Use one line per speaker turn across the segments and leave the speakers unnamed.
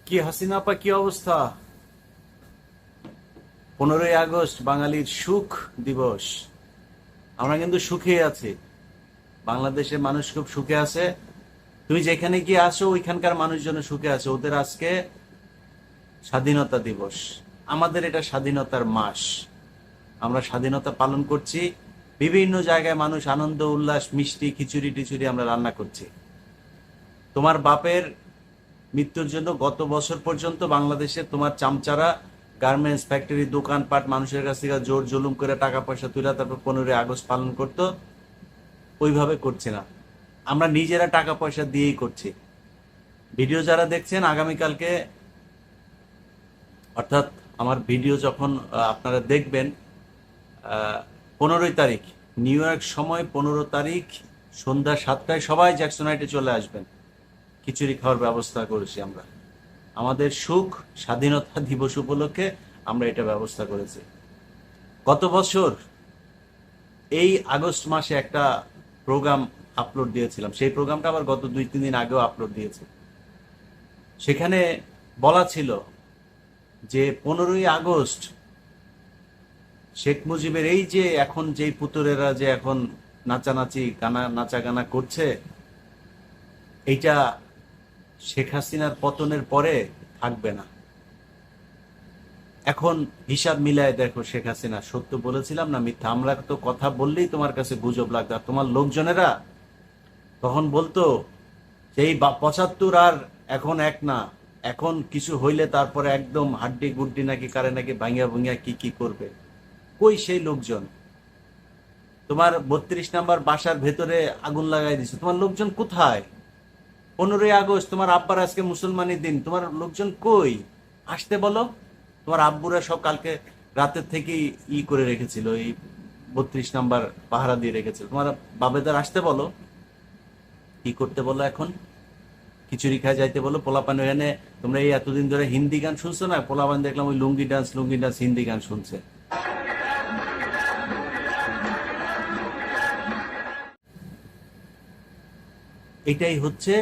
কি হাসিনা আপা, কি অবস্থা? 15ই আগস্ট বাঙালির সুখ দিবস। আমরা কিন্তু সুখে আছি। বাংলাদেশের মানুষ খুব সুখে আছে। তুমি যেখানে গিয়ে আসো ওইখানকার মানুষজন সুখে আছে। ওদের আজকে স্বাধীনতা দিবস। আমাদের এটা স্বাধীনতার মাস। আমরা স্বাধীনতা পালন করছি। বিভিন্ন জায়গায় মানুষ আনন্দ উল্লাস, মিষ্টি খিচুড়ি টিচুড়ি আমরা রান্না করছি। তোমার বাপের মৃত্যুর জন্য গত বছর পর্যন্ত বাংলাদেশে তোমার চামচারা গার্মেন্টস ফ্যাক্টরি দোকানপাট মানুষের কাছ থেকে জোর জুলুম করে টাকা পয়সা তুলে তারপর 15ই আগস্ট পালন করতো। ওইভাবে করছি না, আমরা নিজেরা টাকা পয়সা দিয়েই করছি। ভিডিও যারা দেখছেন আগামীকালকে, অর্থাৎ আমার ভিডিও যখন আপনারা দেখবেন, 15ই তারিখ নিউ ইয়র্ক সময় 15 তারিখ সন্ধ্যা 7টায় সবাই জ্যাকসনাইটে চলে আসবেন। খিচুড়ি খাওয়ার ব্যবস্থা করেছি আমরা। আমাদের সুখ স্বাধীনতা দিবস উপলক্ষে আমরা এটা ব্যবস্থা করেছি। গত বছর এই আগস্ট মাসে একটা প্রোগ্রাম আপলোড দিয়েছিলাম। সেই প্রোগ্রামটা আবার গত 2-3 দিন আগেও আপলোড দিয়েছি। সেখানে বলা ছিল যে 15ই আগস্ট শেখ মুজিবের এই যে এখন যেই পুতরেরা যে এখন নাচানাচি গানা নাচা গানা করছে, এইটা শেখ হাসিনার পতনের পরে থাকবে না। এখন হিসাব মিলায় দেখো শেখ হাসিনা সত্য বলেছিলাম না মিথ্যা। আমরা তো কথা বললেই তোমার কাছে গুজব লাগতো, আর তোমার লোকজনেরা তখন বলতো যে এই 75 আর এখন এক না, এখন কিছু হইলে তারপরে একদম হাড্ডি গুড্ডি নাকি কারে নাকি ভাঙিয়া ভাঙিয়া কি কি করবে। কই সেই লোকজন? তোমার 32 নাম্বার বাসার ভেতরে আগুন লাগাই দিছে, তোমার লোকজন কোথায়? 15ই আগস্ট তোমার আব্বার আজকে মুসলমানের দিন, তোমার লোকজন কই? আসতে বলো। তোমার আব্বুরা সব কালকে রাতের থেকেই করে রেখেছিল, এই 32 নাম্বার পাহারা দিয়ে রেখেছিল। তোমার বাবেদার আসতে বলো। কি করতে বলো এখন? খিচুড়ি খায় যাইতে বলো। পোলাপান ওখানে, তোমরা এই এতদিন ধরে হিন্দি গান শুনছো না, পোলাপান দেখলাম ওই লুঙ্গি ডান্স হিন্দি গান শুনছে। এটাই হচ্ছে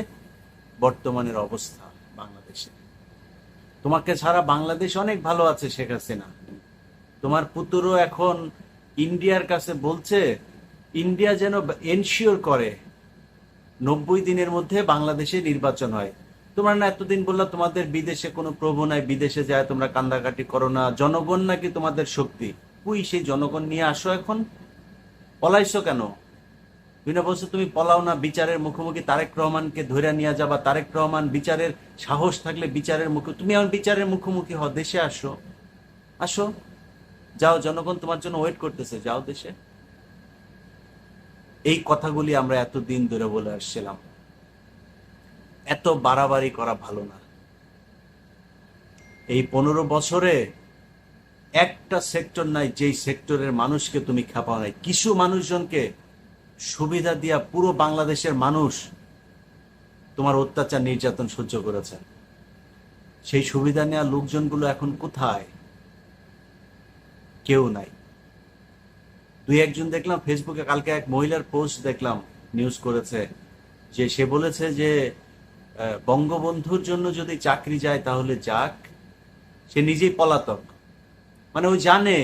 বর্তমানের অবস্থা বাংলাদেশে। তোমাকে ছাড়া বাংলাদেশ অনেক ভালো আছে শেখ হাসিনা। তোমার পুত্রও এখন ইন্ডিয়ার কাছে বলছে ইন্ডিয়া যেন এনশিওর করে 90 দিনের মধ্যে বাংলাদেশে নির্বাচন হয়। তোমরা না এতদিন বললা তোমাদের বিদেশে কোনো প্রভু নাই, বিদেশে যায় তোমরা কান্দাকাটি করো না, জনগণ নাকি তোমাদের শক্তি। কুই সেই জনগণ নিয়ে আসো এখন? পলাইছো কেন? বিনা বলছো তুমি পলাও না, বিচারের মুখোমুখি তারেক রহমানকে ধরে নিয়ে যাবা। তারেক রহমান বিচারের সাহস থাকলে বিচারের মুখে, তুমি এখন বিচারের মুখোমুখি হও, দেশে আসো। আসো, যাও, জনগণ তোমার জন্য ওয়েট করতেছে, যাও দেশে। এই কথাগুলি আমরা এতদিন ধরে বলে আসছিলাম। এত বাড়াবাড়ি করা ভালো না। এই 15 বছরে একটা সেক্টর নাই যেই সেক্টরের মানুষকে তুমি খেপাও নাই। কিছু মানুষজনকে সুবিধা দিয়া পুরো বাংলাদেশের মানুষ তোমার অত্যাচার নির্যাতন সহ্য করেছে। সেই সুবিধা নেওয়া লোকজনগুলো এখন কোথায়? কেউ নাই। দুই একজন দেখলাম ফেসবুকে, কালকে এক মহিলার পোস্ট দেখলাম, নিউজ করেছে যে সে বলেছে যে বঙ্গবন্ধুর জন্য যদি চাকরি যায় তাহলে যাক, সে নিজেই পলাতক। মানে ও জানে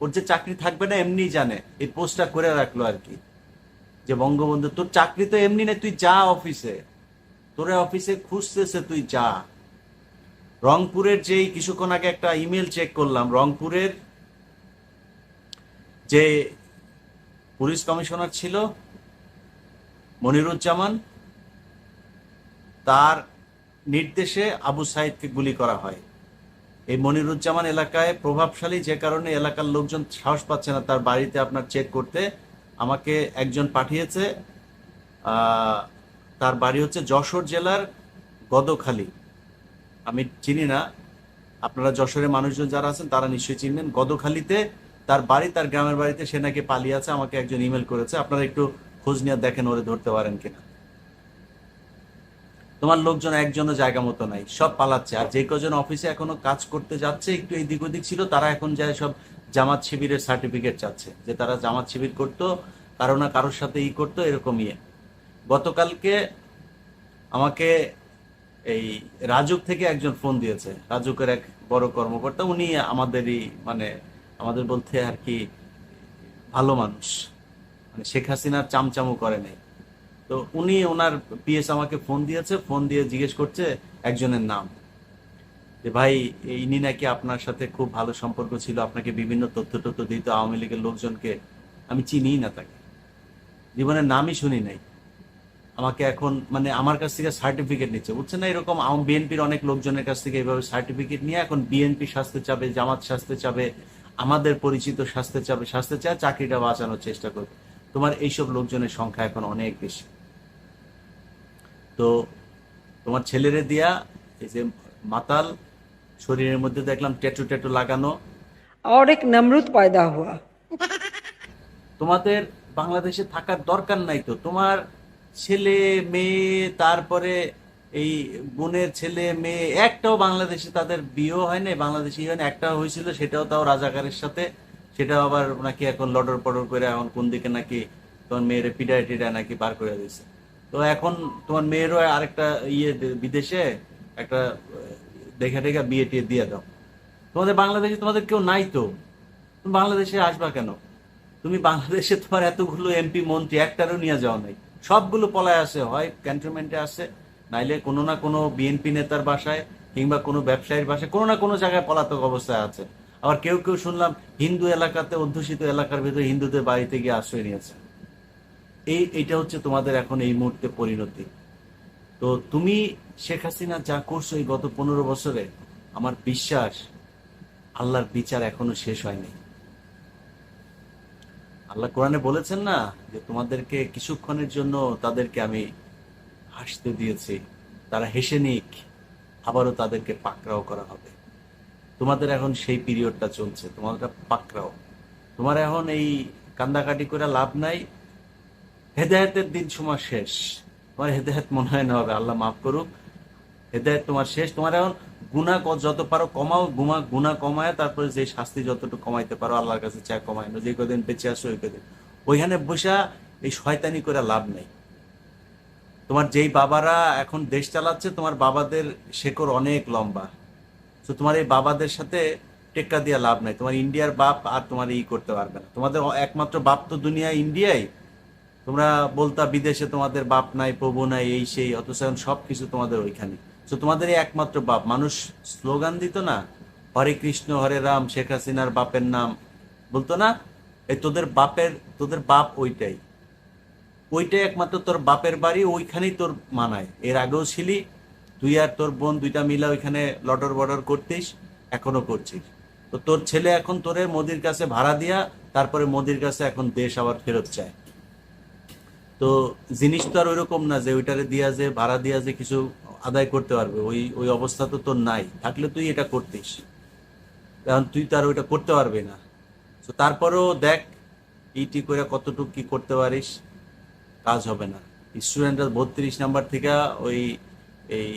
ওর যে চাকরি থাকবে না, এমনি জানে, এই পোস্টটা করে রাখলো আর কি, যে বঙ্গবন্ধু তোর চাকরি তো এমনি নেই, তুই যা অফিসে, তোরে অফিসে খুঁজতেছে, তুই যা। রংপুরের যেই কিছুক্ষণ আগে একটা ইমেল চেক করলাম, রংপুরের যে পুলিশ কমিশনার ছিল মনিরুজ্জামান, তার নির্দেশে আবু সাইদকে গুলি করা হয়। এই মনিরুজ্জামান এলাকায় প্রভাবশালী, যে কারণে এলাকার লোকজন সাহস পাচ্ছে না তার বাড়িতে আপনার চেক করতে। আমাকে একজন পাঠিয়েছে, তার বাড়ি হচ্ছে যশোর জেলার গদখালি। আমি চিনি না, আপনারা যশোরের মানুষজন যারা আছেন তারা নিশ্চয়ই চিনবেন। গদখালিতে তার বাড়ি, তার গ্রামের বাড়িতে সে নাকি পালিয়ে আছে। আমাকে একজন ইমেল করেছে, আপনারা একটু খোঁজ নিয়ে দেখেন ওরে ধরতে পারেন কিনা। তোমার লোকজন একজনও জায়গা মতো নাই, সব পালাচ্ছে। আর যে কজন অফিসে এখনো কাজ করতে যাচ্ছে, একটু এদিক ওদিক ছিল, তারা এখন যায় সব জামাত শিবিরের সার্টিফিকেট চাচ্ছে, যে তারা জামাত শিবির করতো, কারো না কারোর সাথে করতো, এরকম ইয়ে। গতকালকে আমাকে এই রাজুক থেকে একজন ফোন দিয়েছে, রাজুকের এক বড় কর্মকর্তা, উনি আমাদেরই মানে আমাদের বলতে আর কি ভালো মানুষ, মানে শেখ হাসিনার চামচামু করে নাই। তো উনি ওনার পিএস আমাকে ফোন দিয়েছে, ফোন দিয়ে জিজ্ঞেস করছে একজনের নাম, যে ভাই ইনি নাকি আপনার সাথে খুব ভালো সম্পর্ক ছিল, আপনাকে বিভিন্ন তথ্য তথ্য দিত আওয়ামী লীগের লোকজনকে। আমি চিনিই না তাকে, জীবনের নামই শুনি নাই। আমাকে এখন মানে আমার কাছ থেকে সার্টিফিকেট নিচ্ছে, বুঝছেন না? এরকম বিএনপির অনেক লোকজনের কাছ থেকে এইভাবে সার্টিফিকেট নিয়ে এখন বিএনপি শাস্তে চাবে, জামাত শাস্তে চাবে, আমাদের পরিচিত শাস্তে চাবে, শাস্তে চায় চাকরিটা বাঁচানোর চেষ্টা করবে। তোমার এইসব লোকজনের সংখ্যা এখন অনেক বেশি। তো তোমার ছেলেরে দিয়া এই যে মাতাল, শরীরের মধ্যে দেখলাম ট্যাটু ট্যাটু লাগানো।
और एक नमरूद पैदा हुआ।
তোমাদের বাংলাদেশে থাকার দরকার নাই তো। তোমার ছেলে মেয়ে, তারপরে এই বোনের ছেলে মেয়ে, একটাও বাংলাদেশে তাদের বিয়েও হয় নাই, বাংলাদেশি হয় না। একটাও হয়েছিল, সেটাও তাও রাজাকারের সাথে, সেটাও আবার নাকি এখন লডর পডর করে এখন কোন দিকে নাকি তোমার মেয়ের পিডায় টিডায় নাকি বার করে দিয়েছে। তো এখন তোমার মেয়েরও আরেকটা বিদেশে একটা দেখে টেখে বিয়ে টিয়ে দিয়ে দাও। তোমাদের বাংলাদেশে তোমাদের কেউ নাই তো, তুমি বাংলাদেশে আসবা কেন? তুমি বাংলাদেশে তোমার এতগুলো এমপি মন্ত্রী একটারও নিয়ে যাও নাই, সবগুলো পলায় আছে, হয় ক্যান্টনমেন্টে আছে, নাইলে কোনো না কোনো বিএনপি নেতার বাসায় কিংবা কোনো ব্যবসায়ীর বাসায় কোনো না কোনো জায়গায় পলাতক অবস্থায় আছে। আবার কেউ কেউ শুনলাম হিন্দু এলাকাতে, অধ্যুষিত এলাকার ভিতরে হিন্দুদের বাড়িতে গিয়ে আশ্রয় নিয়েছে। এইটা হচ্ছে তোমাদের এখন এই মুহূর্তে পরিণতি। তো তুমি শেখ হাসিনা যা করছো এই গত 15 বছরে, আমার বিশ্বাস আল্লাহর বিচার এখনো শেষ হয়নি। আল্লাহ কোরআনে বলেছেন না যে তোমাদেরকে কিছুক্ষণের জন্য তাদেরকে আমি হাসতে দিয়েছি, তারা হেসে নিক, আবারও তাদেরকে পাকড়াও করা হবে। তোমাদের এখন সেই পিরিয়ডটা চলছে, তোমাদের পাকড়াও। তোমার এখন এই কান্দাকাটি করে লাভ নাই, হেদায়েতের দিন সময় শেষ। তোমার হেদায়েত মনে হয় না হবে, আল্লাহ মাফ করুক। হেদায়েত তোমার শেষ। তোমার এখন গুনাহ যত পারো কমাও, গুনাহ কমায় তারপরে যে শাস্তি যতটুকু কমাইতে পারো আল্লাহর কাছে চায় কমায় না, যে কদিন বেঁচে আসো ওই কদিন। ওইখানে বসা এই শয়তানি করে লাভ নেই। তোমার যেই বাবারা এখন দেশ চালাচ্ছে, তোমার বাবাদের শেকড় অনেক লম্বা। তো তোমার এই বাবাদের সাথে টেক্কা দিয়ে লাভ নাই। তোমার ইন্ডিয়ার বাপ আর তোমার করতে পারবে না। তোমাদের একমাত্র বাপ তো দুনিয়ায় ইন্ডিয়ায়। তোমরা বলতা বিদেশে তোমাদের বাপ নাই, প্রভু নাই, এই সেই, অথচ এখন সবকিছু তোমাদের ওইখানে। তো তোমাদের এই একমাত্র বাপ। মানুষ স্লোগান দিত না, হরে কৃষ্ণ হরে রাম, শেখ হাসিনার বাপের নাম বলতো না? এই তোদের বাপ ওইটাই, ওইটাই একমাত্র তোর বাপের বাড়ি, ওইখানেই তোর মানায়। এর আগেও ছিলি, তুই আর তোর বোন দুইটা মিলা ওইখানে লটর বর্ডর করতিস, এখনো করছিস। তো তোর ছেলে এখন তোরে মোদির কাছে ভাড়া দিয়া, তারপরে মোদির কাছে এখন দেশ আবার ফেরত চায়। তো জিনিস তো আর ওইরকম না যে ওইটারে দিয়া যে ভাড়া দিয়া যে কিছু আদায় করতে পারবে, ওই ওই অবস্থা তো তোর নাই। থাকলে তুই এটা করতিস, এখন তুই তো আর ওইটা করতে পারবি না। তো তারপরেও দেখ ইটি করে কতটুকু কি করতে পারিস, কাজ হবে না। স্টুডেন্টরা 32 নাম্বার থেকে ওই এই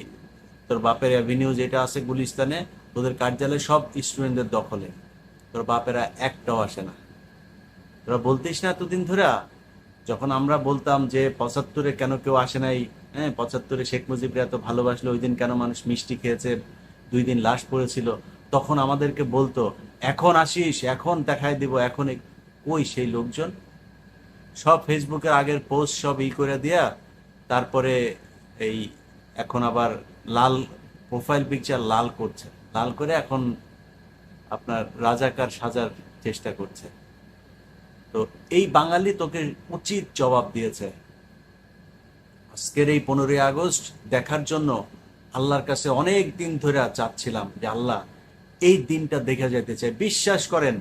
তোর বাপের অ্যাভিনিউ যেটা আছে গুলিস্তানে, তোদের কার্যালয় সব স্টুডেন্টদের দখলে, তোর বাপেরা একটাও আসে না। তোরা বলতিস না এতদিন ধরে, যখন আমরা বলতাম যে 75-এ কেন কেউ আসে নাই, হ্যাঁ 75-এ শেখ মুজিবরে এত ভালোবাসলো, ওই দিন কেন মানুষ মিষ্টি খেয়েছে, 2 দিন লাশ পড়েছিল, তখন আমাদেরকে বলতো এখন আসিস, এখন দেখাই দিব, এখন ওই সেই লোকজন সব ফেসবুকের আগের পোস্ট সব করে দিয়া, তারপরে এই এখন আবার লাল প্রোফাইল পিকচার লাল করছে, লাল করে এখন আপনার রাজাকার সাজার চেষ্টা করছে। তো এই বাঙালি তোকে উচিত জবাব দিয়েছে। আজকের এই 15ই আগস্ট দেখার জন্য আল্লাহর কাছে অনেক দিন ধরে চাচ্ছিলাম যে আল্লাহ এই দিনটা দেখে যেতে চাই। বিশ্বাস করেন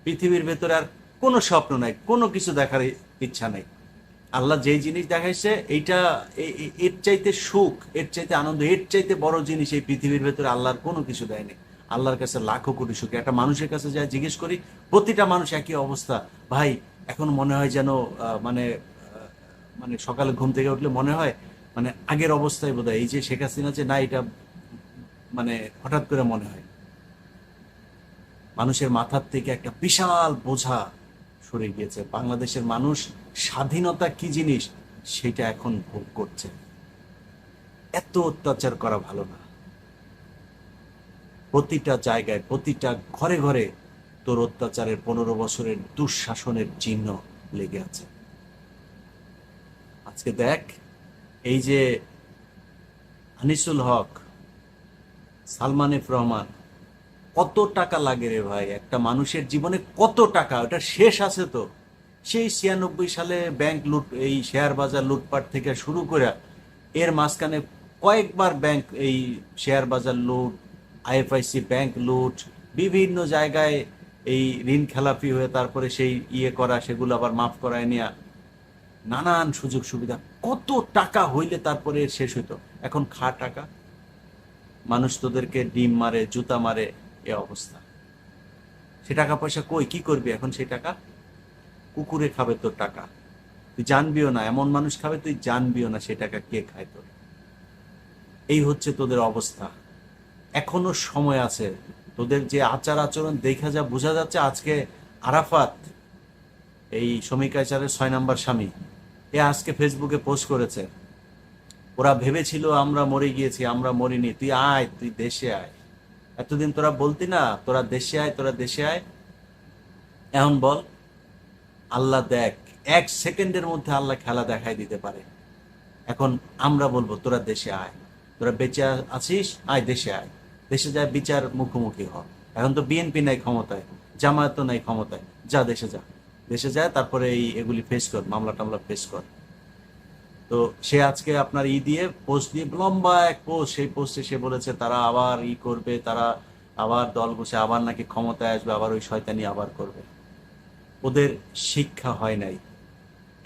পৃথিবীর ভেতরে আর কোনো স্বপ্ন নাই, কোনো কিছু দেখার ইচ্ছা নাই। আল্লাহ যেই জিনিস দেখাইছে এইটা এর চাইতে সুখ, এর চাইতে আনন্দ, এর চাইতে বড় জিনিস এই পৃথিবীর ভেতরে আল্লাহর কোনো কিছু দেয়নি। আল্লাহর কাছে লাখো কোটি সুখ। একটা মানুষের কাছে যা জিজ্ঞেস করি, প্রতিটা মানুষ একই অবস্থা। ভাই এখন মনে হয় যেন মানে মানে সকালে ঘুম থেকে উঠলে মনে হয় মানে আগের অবস্থায় বোধহয় এই যে শেখ হাসিনা যে না, এটা মানে হঠাৎ করে মনে হয় মানুষের মাথার থেকে একটা বিশাল বোঝা সরে গিয়েছে। বাংলাদেশের মানুষ স্বাধীনতা কি জিনিস সেটা এখন ভোগ করছে। এত অত্যাচার করা ভালো না। প্রতিটা জায়গায়, প্রতিটা ঘরে ঘরে তোর অত্যাচারের 15 বছরের দুঃশাসনের চিহ্ন লেগে আছে। আজকে দেখ, এই যে আনিসুল হক, সালমান এফ রহমান, কত টাকা লাগে রে ভাই একটা মানুষের জীবনে, কত টাকা, ওটা শেষ আছে তো? সেই 96 সালে ব্যাংক লুট, এই শেয়ার বাজার লুটপাট থেকে শুরু করে এর মাঝখানে কয়েকবার ব্যাংক, এই শেয়ার বাজার লুট, আইএফআইসি ব্যাংক লুট, বিভিন্ন জায়গায় এই ঋণ খেলাপি হয়ে তারপরে সেই ইয়ে করা, সেগুলো আবার মাফ করায় নেওয়া, নানান সুযোগ সুবিধা, কত টাকা হইলে তারপরে এর শেষ হইতো। এখন খা টাকা, মানুষ তোদেরকে ডিম মারে, জুতা মারে, এ অবস্থা। সে টাকা পয়সা কই, কি করবি এখন? সেই টাকা কুকুরে খাবে তোর টাকা, তুই জানবিও না। এমন মানুষ খাবে তুই জানবিও না সে টাকা কে খায় তোর। এই হচ্ছে তোদের অবস্থা। এখনো সময় আছে। তোদের যে আচার আচরণ দেখা যা বোঝা যাচ্ছে, আজকে আরাফাত, এই শমিকাচারের 6 নম্বর স্বামী, এ আজকে ফেসবুকে পোস্ট করেছে, ওরা ভেবেছিল আমরা মরে গিয়েছি, আমরা মরিনি, তুই আয়, তুই দেশে আয়। এতদিন তোরা বলতি না তোরা দেশে আয়, তোরা দেশে আয়, এখন বল। আল্লাহ দেখ, 1 সেকেন্ডের মধ্যে আল্লাহ খেলা দেখাই দিতে পারে। এখন আমরা বলবো তোরা দেশে আয়, তোরা বেঁচে আছিস, আয় দেশে আয়, দেশে যায় বিচার মুখোমুখি হ। এখন তো বিএনপি নাই ক্ষমতায়, জামায়াত তো নাই ক্ষমতায়, যা দেশে যা, দেশে যায়, তারপরে এই এগুলি ফেস কর, মামলা টামলা ফেস কর। তো সে আজকে আপনার দিয়ে পোস্ট দিয়ে, লম্বা এক পোস্ট, সেই পোস্টে সে বলেছে তারা আবার করবে, তারা আবার দল বসে আবার নাকি ক্ষমতায় আসবে, আবার ওই শয়তানি আবার করবে। ওদের শিক্ষা হয় নাই।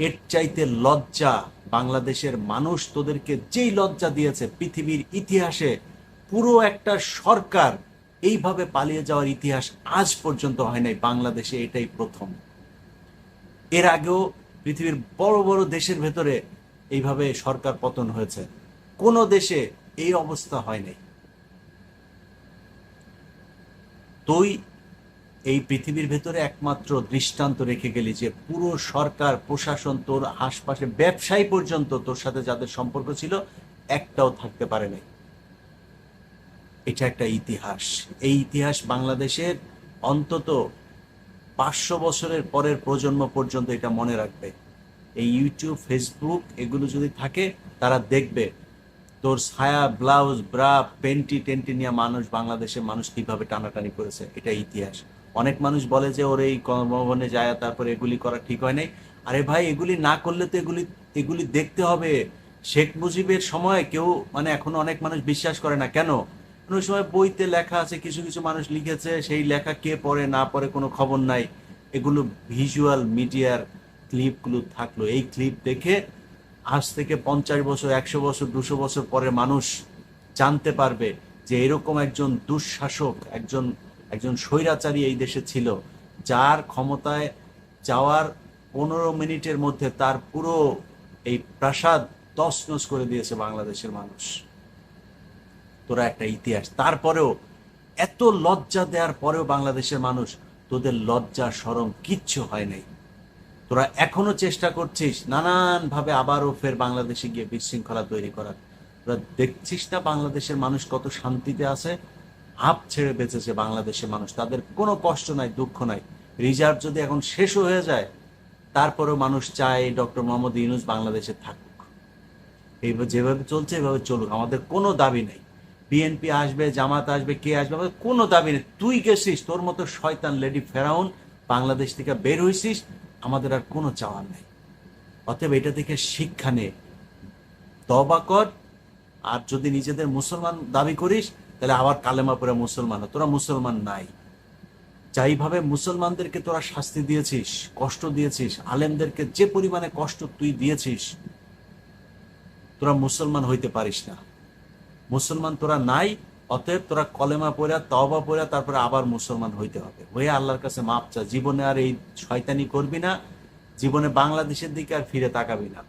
এর চাইতে লজ্জা বাংলাদেশের মানুষ তোদেরকে যেই লজ্জা দিয়েছে পৃথিবীর ইতিহাসে, পুরো একটা সরকার এইভাবে পালিয়ে যাওয়ার ইতিহাস আজ পর্যন্ত হয় নাই, বাংলাদেশে এটাই প্রথম। এর আগেও পৃথিবীর বড় বড় দেশের ভেতরে এইভাবে সরকার পতন হয়েছে, কোন দেশে এই অবস্থা হয় নাই। তুই এই পৃথিবীর ভেতরে একমাত্র দৃষ্টান্ত রেখে গেলি যে পুরো সরকার প্রশাসন, তোর আশপাশে ব্যবসায়ী পর্যন্ত তোর সাথে যাদের সম্পর্ক ছিল একটাও থাকতে পারে নাই। এটা একটা ইতিহাস। এই ইতিহাস বাংলাদেশের অন্তত 500 বছরের পরের প্রজন্ম পর্যন্ত এটা মনে রাখবে। এই ইউটিউব, ফেসবুক এগুলো যদি থাকে, তারা দেখবে তোর ছায়া, ব্লাউজ, ব্রা, পেন্টি টেন্টি নিয়ে মানুষ, বাংলাদেশের মানুষ কিভাবে টানাটানি করেছে, এটা ইতিহাস। অনেক মানুষ বলে যে ওর এই কর্মভবনে যায় তারপরে এগুলি করা ঠিক হয় নাই। আরে ভাই, এগুলি না করলে তো এগুলি দেখতে হবে। শেখ মুজিবের সময় কেউ, মানে এখনো অনেক মানুষ বিশ্বাস করে না, কেন? ওই সময় বইতে লেখা আছে, কিছু কিছু মানুষ লিখেছে, সেই লেখা কে পড়ে না পড়ে কোনো খবর নাই। এগুলো ভিজুয়াল মিডিয়ার ক্লিপগুলো থাকলো, এই ক্লিপ দেখে আজ থেকে 50 বছর, 100 বছর, 200 বছর পরে মানুষ জানতে পারবে যে এরকম একজন দুঃশাসক, একজন একজন স্বৈরাচারী এই দেশে ছিল, যার ক্ষমতায় যাওয়ার 15 মিনিটের মধ্যে তার পুরো এই প্রাসাদ তছনছ করে দিয়েছে বাংলাদেশের মানুষ। তোরা একটা ইতিহাস, তারপরেও এত লজ্জা দেওয়ার পরেও বাংলাদেশের মানুষ, তোদের লজ্জা শরম কিচ্ছু হয় নাই। তোরা এখনো চেষ্টা করছিস নানান ভাবে আবারও ফের বাংলাদেশে গিয়ে বিশৃঙ্খলা তৈরি করার। তোরা দেখছিস না বাংলাদেশের মানুষ কত শান্তিতে আছে, হাঁপ ছেড়ে বেঁচেছে বাংলাদেশের মানুষ, তাদের কোনো কষ্ট নাই, দুঃখ নাই। রিজার্ভ যদি এখন শেষও হয়ে যায়, তারপরেও মানুষ চায় ডক্টর মোহাম্মদ ইউনূস বাংলাদেশে থাকুক। এইভাবে যেভাবে চলছে এভাবে চলুক, আমাদের কোনো দাবি নেই। বিএনপি আসবে, জামাত আসবে, কে আসবে, আমাদের কোনো দাবি নেই। তুই গেছিস, তোর মতো শয়তান লেডি ফেরাউন বাংলাদেশ থেকে বের হয়েছিস, আমাদের আর কোনো চাওয়ার নেই। অতএব এটা থেকে শিক্ষা নে, তওবা কর। আর যদি নিজেদের মুসলমান দাবি করিস, তাহলে আবার কালেমা পড়ে মুসলমান হ। তোরা মুসলমান নাই। যাইভাবে মুসলমানদেরকে তোরা শাস্তি দিয়েছিস, কষ্ট দিয়েছিস, আলেমদেরকে যে পরিমাণে কষ্ট তুই দিয়েছিস, তোরা মুসলমান হইতে পারিস না। মুসলমান তোরা নাই। অতএব তোরা কলেমা পড়া, তওবা পড়া, তারপরে আবার মুসলমান হইতে হবে, হয়ে আল্লাহর কাছে মাপ চা। জীবনে আর এই শয়তানি করবি না, জীবনে বাংলাদেশের দিকে আর ফিরে তাকাবি না।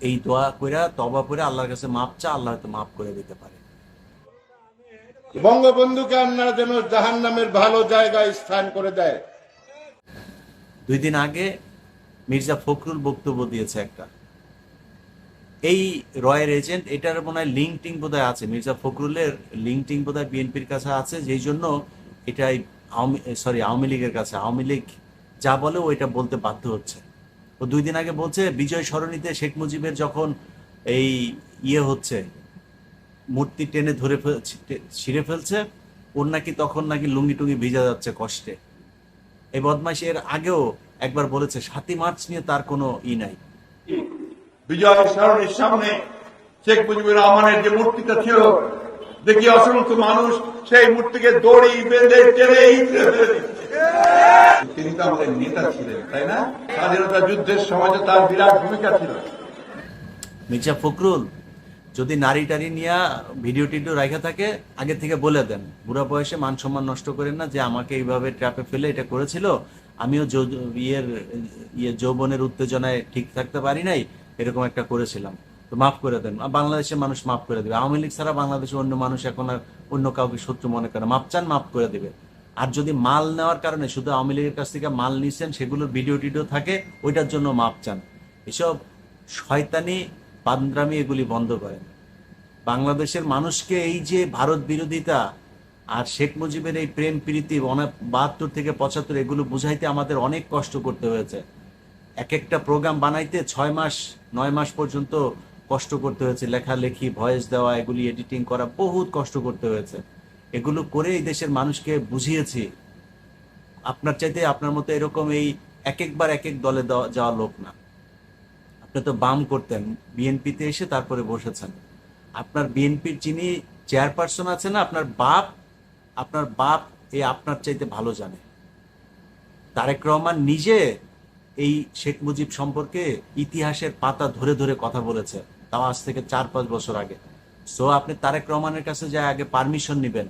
এই দোয়া কইরা, তওবা পড়ে আল্লাহর কাছে মাপ চা, আল্লাহ হয়তো মাফ করে দিতে পারে।
বঙ্গবন্ধুকে আপনারা যেন জাহান্নামের ভালো জায়গায় স্থান করে দেয়।
2 দিন আগে মির্জা ফখরুল বক্তব্য দিয়েছে একটা, এই রয়ের এজেন্ট, এটার মনে হয় লিঙ্কটিং বোধহয় আছে, মির্জা ফখরুলের লিঙ্কটিং বোধহয় বিএনপির কাছে আছে, যেই জন্য এটাই আওয়ামী লীগের কাছে, আওয়ামী লীগ যা বলে ও এটা বলতে বাধ্য হচ্ছে। ও 2 দিন আগে বলছে বিজয় সরণিতে শেখ মুজিবের যখন এই হচ্ছে, মূর্তি টেনে ধরে ছিঁড়ে ফেলছে, ওর নাকি তখন নাকি লুঙ্গি টুঙ্গি ভিজা যাচ্ছে কষ্টে। এই বদমাইশ এর আগেও একবার বলেছে 7ই মার্চ নিয়ে তার কোনো নাই।
বিজয় সরণির সামনে শেখ মুজিবুর রহমানের যে মূর্তিটা ছিল, দেখি অসংখ্য মানুষ সেই মূর্তিকে দড়ি বেঁধে টেনে হিঁচড়ে ফেলে দিচ্ছে। তিনি তো আমাদের নেতা ছিলেন, তাই না? স্বাধীনতা যুদ্ধের সময় তো তার বিরাট ভূমিকা ছিল।
মির্জা ফখরুল যদি নারী টারি নিয়ে ভিডিও টিডিও রাখা থাকে, আগে থেকে বলে দেন, বুড়া বয়সে মান সম্মান নষ্ট করেন না, যে আমাকে এইভাবে ট্র্যাপে ফেলে এটা করেছিল, আমিও যৌবনের উত্তেজনায় ঠিক থাকতে পারি নাই, এরকম একটা করেছিলাম, তো মাফ করে দেন। বাংলাদেশের মানুষ মাফ করে দেবে। আওয়ামী লীগ ছাড়া বাংলাদেশের অন্য মানুষ এখন আর অন্য কাউকে শত্রু মনে করে, মাপ চান মাফ করে দিবে। আর যদি মাল নেওয়ার কারণে শুধু আওয়ামী লীগের কাছ থেকে মাল নিছেন, সেগুলোর ভিডিও টিডিও থাকে, ওইটার জন্য মাপ চান। এসব শয়তানি বান্দ্রামি এগুলি বন্ধ করেন। বাংলাদেশের মানুষকে এই যে ভারত বিরোধিতা আর শেখ মুজিবের এই প্রেম প্রীতি 72 থেকে 75 এগুলো বুঝাইতে আমাদের অনেক কষ্ট করতে হয়েছে। এক একটা প্রোগ্রাম বানাইতে 6 মাস 9 মাস পর্যন্ত কষ্ট করতে হয়েছে, লেখালেখি, ভয়েস দেওয়া, এগুলি এডিটিং করা, বহুত কষ্ট করতে হয়েছে। এগুলো করে এই দেশের মানুষকে বুঝিয়েছি। আপনার চাইতে আপনার মতো এরকম এই একবার এক এক দলে যাওয়া লোক না। আপনি তো বাম করতেন, বিএনপিতে এসে তারপরে বসেছেন। আপনার বিএনপির যিনি চেয়ারপারসন আছে না, আপনার বাপ এই আপনার চাইতে ভালো জানে। তারেক রহমান নিজে এই শেখ মুজিব সম্পর্কে ইতিহাসের পাতা ধরে ধরে কথা বলেছে, তাও আজ থেকে 4-5 বছর আগে। সো আপনি তারেক রহমানের কাছে যায় আগে পারমিশন নেবেন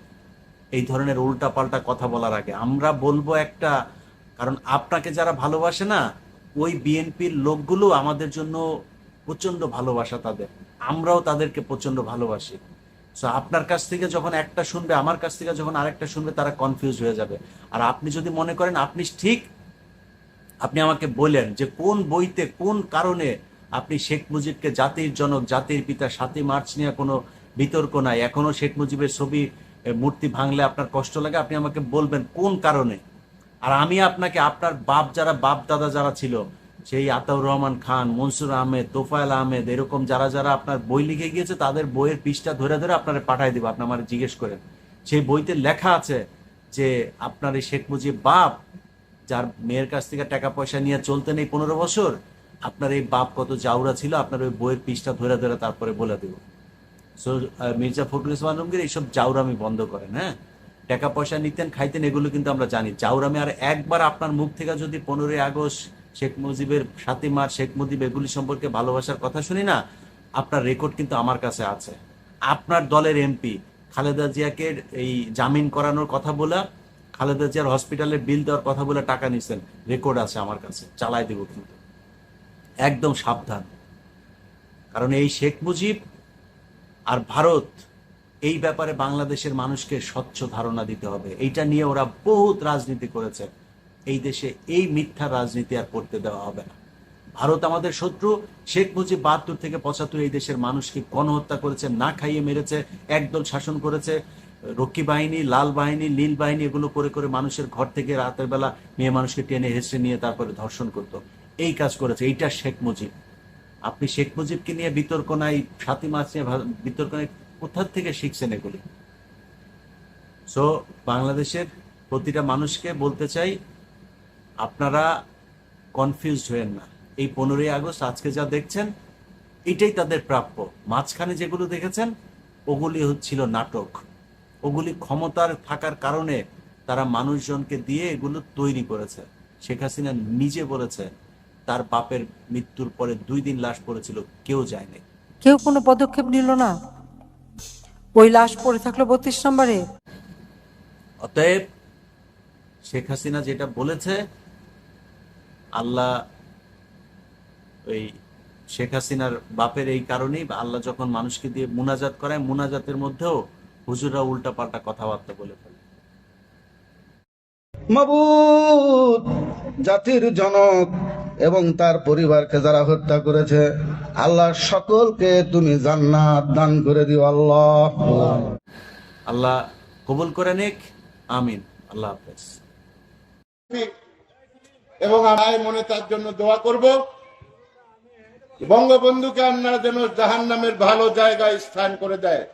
এই ধরনের উল্টা পাল্টা কথা বলার আগে। আমরা বলবো একটা, কারণ আপনাকে যারা ভালোবাসে না, ওই বিএনপির লোকগুলো আমাদের জন্য প্রচন্ড ভালোবাসা তাদের, আমরাও তাদেরকে প্রচন্ড ভালোবাসি। সো আপনার কাছ থেকে যখন একটা শুনবে, আমার কাছ থেকে যখন আরেকটা শুনবে, তারা কনফিউজ হয়ে যাবে। আর আপনি যদি মনে করেন আপনি ঠিক, আপনি আমাকে বলেন যে কোন বইতে কোন কারণে আপনি শেখ মুজিবকে জাতির জনক, জাতির পিতা, 7ই মার্চ নিয়ে কোনো বিতর্ক নাই, এখনো শেখ মুজিবের ছবি মূর্তি ভাঙলে আপনার কষ্ট লাগে, আপনি আমাকে বলবেন কোন কারণে। আর আমি আপনাকে আপনার বাপ দাদা যারা ছিল, সেই আতাউর রহমান খান, মনসুর আহমেদ, তোফায়েল আহমেদ, এরকম যারা যারা আপনার বই লিখে গিয়েছে, তাদের বইয়ের পৃষ্ঠা ধরে ধরে আপনারা পাঠাই দিব। আপনি আমার জিজ্ঞেস করেন, সেই বইতে লেখা আছে যে আপনার এই শেখ মুজিব বাপ, যার মেয়ের কাছ থেকে টাকা পয়সা নিয়ে চলতেন এই 15 বছর, আপনার এই বাপ কত জাউরা ছিল, আপনার ওই বইয়ের পৃষ্ঠা ধরে ধরে তারপরে বলে দেব। সো মির্জা ফখরুল ইসলাম আলমগীর এইসব জাউরামি বন্ধ করেন। হ্যাঁ, টাকা পয়সা নিতেন, খাইতেন, এগুলো কিন্তু আমরা জানি, জাউরামি। আর একবার আপনার মুখ থেকে যদি 15ই আগস্ট, শেখ মুজিবের 7ই মার্চ, শেখ মুজিব এগুলি সম্পর্কে ভালোবাসার কথা শুনি না, আপনার রেকর্ড কিন্তু আমার কাছে আছে। আপনার দলের এমপি খালেদা জিয়াকে এই জামিন করানোর কথা বলে, খালেদা জিয়ার হসপিটালের বিল দেওয়ার কথা বলে টাকা নিছেন, রেকর্ড আছে আমার কাছে, চালাই দেব কিন্তু। একদম সাবধান, কারণ এই শেখ মুজিব আর ভারত, এই ব্যাপারে বাংলাদেশের মানুষকে স্বচ্ছ ধারণা দিতে হবে। এইটা নিয়ে ওরা বহুত রাজনীতি করেছে, এই দেশে এই মিথ্যা রাজনীতি আর করতে দেওয়া হবে না। ভারত আমাদের শত্রু। শেখ মুজিব 72 থেকে 75 এই দেশের মানুষকে গণহত্যা করেছে, না খাইয়ে মেরেছে, একদল শাসন করেছে, রক্ষী বাহিনী, লাল বাহিনী, নীল বাহিনী, এগুলো করে করে মানুষের ঘর থেকে রাতের বেলা মেয়ে মানুষকে টেনে হেসড়ে নিয়ে তারপরে ধর্ষণ করত। এই কাজ করেছে, এইটা শেখ মুজিব। আপনি শেখ মুজিবকে নিয়ে বিতর্ক নাই, 7ই মার্চ নিয়ে বিতর্ক নাই, কোথা থেকে শিখছেন এগুলি? সো বাংলাদেশের প্রতিটা মানুষকে বলতে চাই, আপনারা কনফিউজ হয়েন না। এই 15ই আগস্ট আজকে যা দেখছেন, এটাই তাদের প্রাপ্য। মাঝখানে যেগুলো দেখেছেন, ওগুলি হচ্ছিল নাটক। ওগুলি ক্ষমতার থাকার কারণে তারা মানুষজনকে দিয়ে এগুলো তৈরি করেছে। শেখ হাসিনা নিজে বলেছে তার বাপের মৃত্যুর পরে 2 দিন লাশ পড়েছিল, কেউ যায়নি।
কেউ কোনো পদক্ষেপ নিল না, ওই লাশ পড়ে থাকলো 32 নম্বরে।
অতএব শেখ হাসিনা যেটা বলেছে, আল্লাহ ওই শেখ হাসিনার বাপের এই কারণেই আল্লাহ যখন মানুষকে দিয়ে মুনাজাত করায়, মুনাজাতের মধ্যেও হুজুররা উল্টা পাল্টা কথাবার্তা বলে ফেলে।
মাবুদ, জাতির জনক,
এবং তার পরিবারকে যারা হত্যা করেছে, আল্লাহ সকলকে তুমি জান্নাত দান করে দিও আল্লাহ।
আল্লাহ কবুল করে নিক, আমিন। আল্লাহ হাফেজ।
এবং আমি মনে তার জন্য দোয়া করব, বঙ্গবন্ধুকে আপনারা যেন জাহান্নামের ভালো জায়গায় স্থান করে দেয়।